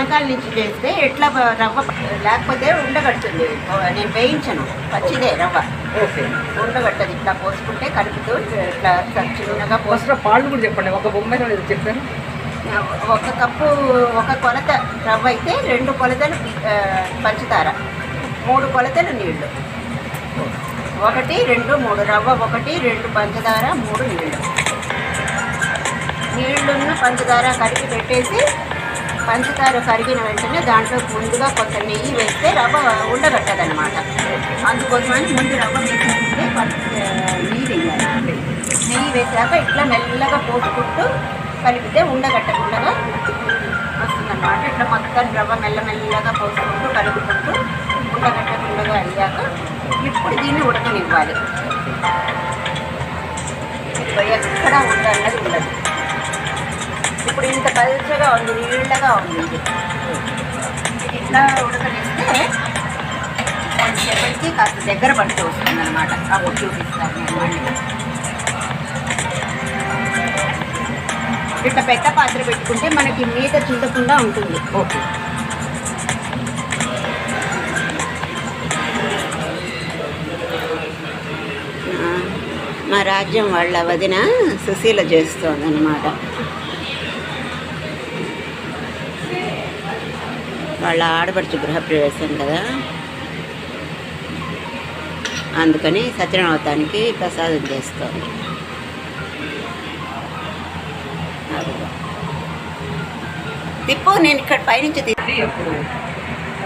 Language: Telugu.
వెనకాల నుంచి చేస్తే ఎట్లా రవ్వ లేకపోతే ఉండగడుతుంది. నేను వేయించను, పచ్చిదే రవ్వ. ఉండగట్టది. ఇట్లా పోసుకుంటే కలుపుతూ ఇట్లా చిన్నగా పోసిన పాలు కూడా చెప్పండి. ఒక బొమ్మ చెప్పాను. ఒక కప్పు ఒక కొలత రవ్వ అయితే 2 కొలతలు పంచదార, 3 కొలతలు నీళ్లు. 1 2 3 రవ్వ 1 2 పంచదార 3 నీళ్లు. నీళ్లున్న పంచదార కలిపి పెట్టేసి పంచదార కరిగిన వెంటనే దాంట్లో ముందుగా కొంత నెయ్యి వేస్తే రవ్వ ఉండగట్టదనమాట. అందుకోసమని ముందు రవ్వ వేసుకుంటే నెయ్యి వేయాలి. నెయ్యి వేసాక ఇట్లా మెల్లగా పోసుకుంటూ కలిపితే ఉండగట్టకుండా వస్తుందన్నమాట. ఇట్లా మొత్తం రవ్వ మెల్లమెల్లగా పోసుకుంటూ కలుపుకుంటూ ఉండగట్టకుండా అయ్యాక ఇప్పుడు దీన్ని ఉడకనివ్వాలి. ఎక్కడ ఉండన్నది ఉండదు. ఇప్పుడు ఇంత పలుచగా ఉంది, నీళ్ళగా ఉంది. ఇట్లా ఉడకనిస్తే కొంచెంసేపటికి కాస్త దగ్గర పడుతూ వస్తుంది అనమాట. అప్పుడు చూపిస్తాను నేను మళ్ళీ. ఇట్లా పెద్ద పాత్ర పెట్టుకుంటే మనకి మీద చింతకుండా ఉంటుంది. ఓకే. మా రాజ్యం వాళ్ళ వదిన సుశీల చేస్తోంది అన్నమాట. వాళ్ళ ఆడపడుచు గృహప్రవేశం కదా, అందుకని సత్యనారాయణకి ప్రసాదం చేస్తోంది. తిప్పు, నేను ఇక్కడ పైనుంచి తిప్పి